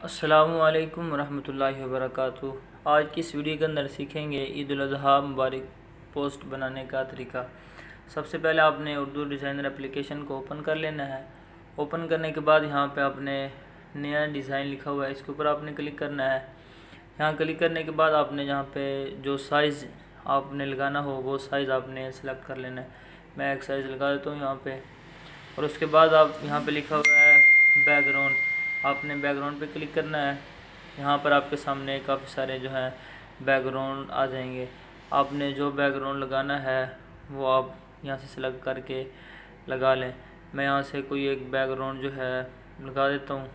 अस्सलामुअलैकुम रहमतुल्लाहि वबरकातुहू। आज की इस वीडियो के अंदर सीखेंगे ईद उल अज़हा मुबारक पोस्ट बनाने का तरीका। सबसे पहले आपने उर्दू डिज़ाइनर एप्लीकेशन को ओपन कर लेना है। ओपन करने के बाद यहाँ पे आपने नया डिज़ाइन लिखा हुआ है, इसके ऊपर आपने क्लिक करना है। यहाँ क्लिक करने के बाद आपने यहाँ पे जो साइज़ आपने लगाना हो वो साइज़ आपने सेलेक्ट कर लेना है। मैं एक साइज़ लगा देता हूँ यहाँ पे। और उसके बाद आप यहाँ पे लिखा हुआ है बैकग्राउंड, आपने बैकग्राउंड पे क्लिक करना है। यहाँ पर आपके सामने काफ़ी सारे जो हैं बैकग्राउंड आ जाएंगे। आपने जो बैकग्राउंड लगाना है वो आप यहाँ से सेलेक्ट करके लगा लें। मैं यहाँ से कोई एक बैकग्राउंड जो है लगा देता हूँ।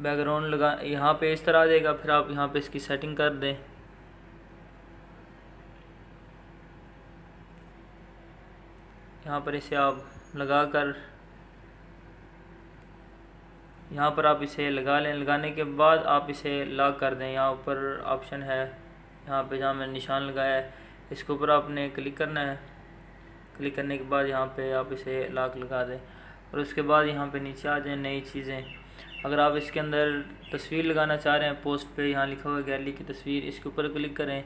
बैकग्राउंड लगा यहाँ पे इस तरह आ जाएगा। फिर आप यहाँ पे इसकी सेटिंग कर दें। यहाँ पर इसे आप लगा कर यहाँ पर आप इसे लगा लें। लगाने के बाद आप इसे लॉक कर दें। यहाँ ऊपर ऑप्शन है, यहाँ पे जहाँ मैंने निशान लगाया है इसके ऊपर आपने क्लिक करना है। क्लिक करने के बाद यहाँ पे आप इसे लॉक लगा दें और उसके बाद यहाँ पे नीचे आ जाएँ नई चीज़ें। अगर आप इसके अंदर तस्वीर लगाना चाह रहे हैं पोस्ट पे, यहाँ लिखा हुआ है गैलरी की तस्वीर, इसके ऊपर क्लिक करें।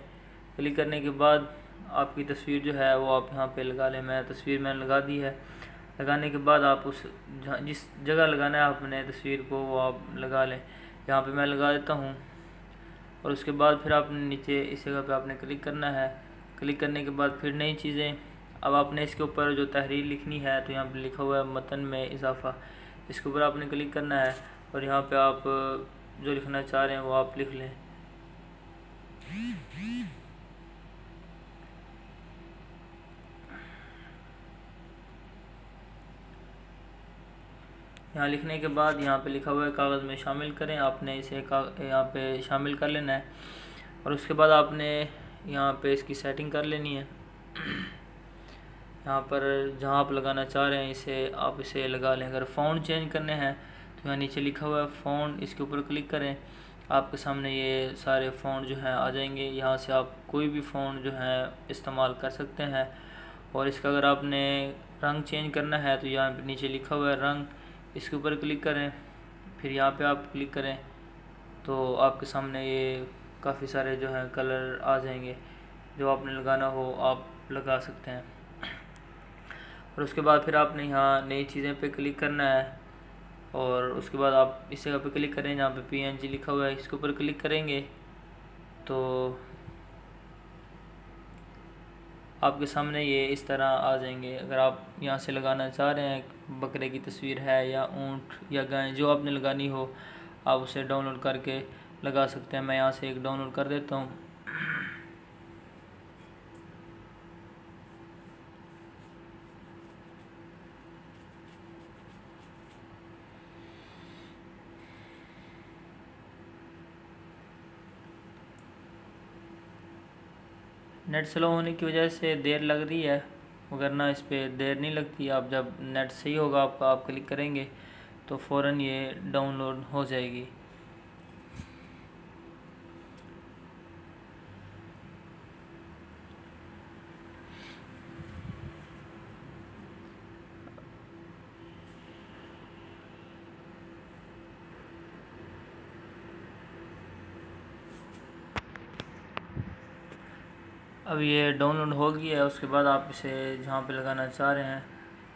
क्लिक करने के बाद आपकी तस्वीर जो है वो आप यहाँ पे लगा लें। तस्वीर मैंने लगा दी है। लगाने के बाद आप उस जिस जगह लगाना है आपने तस्वीर को वो आप लगा लें। यहाँ पे मैं लगा देता हूँ। और उसके बाद फिर आपने नीचे इस जगह पे आपने क्लिक करना है। क्लिक करने के बाद फिर नई चीज़ें, अब आपने इसके ऊपर जो तहरीर लिखनी है तो यहाँ पे लिखा हुआ है मतन में इजाफ़ा, इसके ऊपर आपने क्लिक करना है और यहाँ पे आप जो लिखना चाह रहे हैं वो आप लिख लें। यहाँ लिखने के बाद यहाँ पे लिखा हुआ है कागज़ में शामिल करें, आपने इसे यहाँ पे शामिल कर लेना है। और उसके बाद आपने यहाँ पे इसकी सेटिंग कर लेनी है। यहाँ पर जहाँ आप लगाना चाह रहे हैं इसे लगा लें। अगर फ़ॉन्ट चेंज करने हैं तो यहाँ नीचे लिखा हुआ है फ़ॉन्ट, इसके ऊपर क्लिक करें। आपके सामने ये सारे फ़ॉन्ट जो हैं आ जाएंगे। यहाँ से आप कोई भी फ़ॉन्ट जो है इस्तेमाल कर सकते हैं। और इसका अगर आपने रंग चेंज करना है तो यहाँ पे नीचे लिखा हुआ है रंग, इसके ऊपर क्लिक करें। फिर यहाँ पे आप क्लिक करें तो आपके सामने ये काफ़ी सारे जो हैं कलर आ जाएंगे। जो आपने लगाना हो आप लगा सकते हैं। और उसके बाद फिर आपने यहाँ नई चीज़ें पे क्लिक करना है और उसके बाद आप इस जगह पे क्लिक करें जहाँ पे PNG लिखा हुआ है, इसके ऊपर क्लिक करेंगे तो आपके सामने ये इस तरह आ जाएंगे। अगर आप यहाँ से लगाना चाह रहे हैं बकरे की तस्वीर है या ऊँट या गाय, जो आपने लगानी हो आप उसे डाउनलोड करके लगा सकते हैं। मैं यहाँ से एक डाउनलोड कर देता हूँ। नेट स्लो होने की वजह से देर लग रही है, मगर ना इस पर देर नहीं लगती। आप जब नेट सही होगा आपका, आप क्लिक करेंगे तो फ़ौरन ये डाउनलोड हो जाएगी। अब ये डाउनलोड हो गया है। उसके बाद आप इसे जहाँ पे लगाना चाह रहे हैं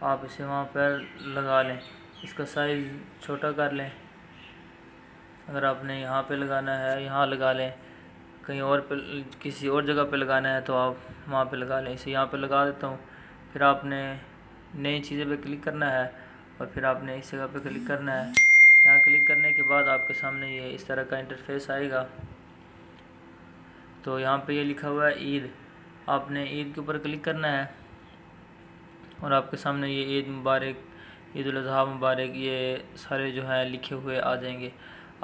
आप इसे वहाँ पर लगा लें। इसका साइज़ छोटा कर लें। अगर आपने यहाँ पे लगाना है यहाँ लगा लें, कहीं और पे किसी और जगह पे लगाना है तो आप वहाँ पे लगा लें। इसे यहाँ पे लगा देता हूँ। फिर आपने नई चीज़ें पे क्लिक करना है और फिर आपने इस जगह पे क्लिक करना है। यहाँ क्लिक करने के बाद आपके सामने ये इस तरह का इंटरफेस आएगा। तो यहाँ पे ये लिखा हुआ है ईद, आपने ईद के ऊपर क्लिक करना है और आपके सामने ये ईद मुबारक, ईद उल अज़हा मुबारक, ये सारे जो हैं लिखे हुए आ जाएंगे।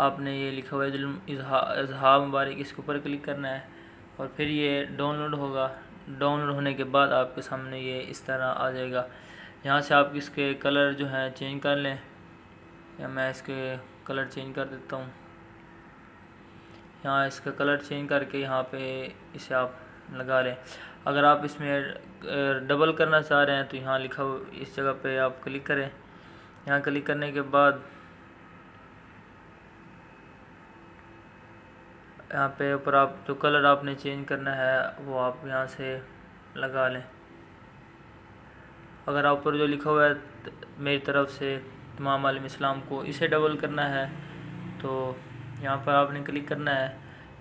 आपने ये लिखा हुआ है ईद उल अज़हा मुबारक, इसके ऊपर क्लिक करना है और फिर ये डाउनलोड होगा। डाउनलोड होने के बाद आपके सामने ये इस तरह आ जाएगा। यहाँ से आप इसके कलर जो हैं चेंज कर लें, या मैं इसके कलर चेंज कर देता हूँ। यहाँ इसका कलर चेंज करके यहाँ पे इसे आप लगा लें। अगर आप इसमें डबल करना चाह रहे हैं तो यहाँ लिखा इस जगह पे आप क्लिक करें। यहाँ क्लिक करने के बाद यहाँ पे ऊपर आप जो कलर आपने चेंज करना है वो आप यहाँ से लगा लें। अगर आप ऊपर जो लिखा हुआ है मेरी तरफ से इमाम अलैहिस्सलाम को, इसे डबल करना है तो यहाँ पर आपने क्लिक करना है।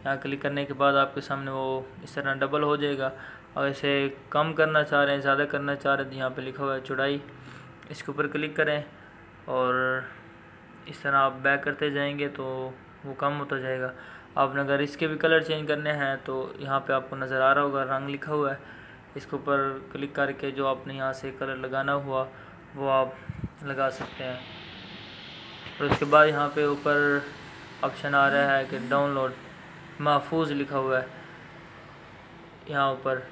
यहाँ क्लिक करने के बाद आपके सामने वो इस तरह डबल हो जाएगा। और इसे कम करना चाह रहे हैं, ज़्यादा करना चाह रहे हैं तो यहाँ पे लिखा हुआ है चौड़ाई, इसके ऊपर क्लिक करें और इस तरह आप बैक करते जाएंगे तो वो कम होता जाएगा। आपने अगर इसके भी कलर चेंज करने हैं तो यहाँ पे आपको नज़र आ रहा होगा रंग लिखा हुआ है, इसके ऊपर क्लिक करके जो आपने यहाँ से कलर लगाना हुआ वो आप लगा सकते हैं। और उसके बाद यहाँ पे ऊपर ऑप्शन आ रहा है कि डाउनलोड महफूज लिखा हुआ है, यहाँ ऊपर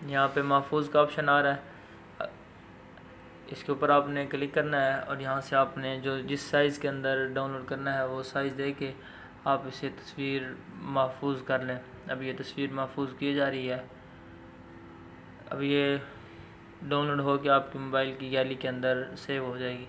यहाँ पे महफूज का ऑप्शन आ रहा है, इसके ऊपर आपने क्लिक करना है और यहाँ से आपने जो जिस साइज़ के अंदर डाउनलोड करना है वो साइज़ दे के आप इसे तस्वीर महफूज कर लें। अब ये तस्वीर महफूज की जा रही है। अब ये डाउनलोड हो के आपके मोबाइल की गैलरी के अंदर सेव हो जाएगी।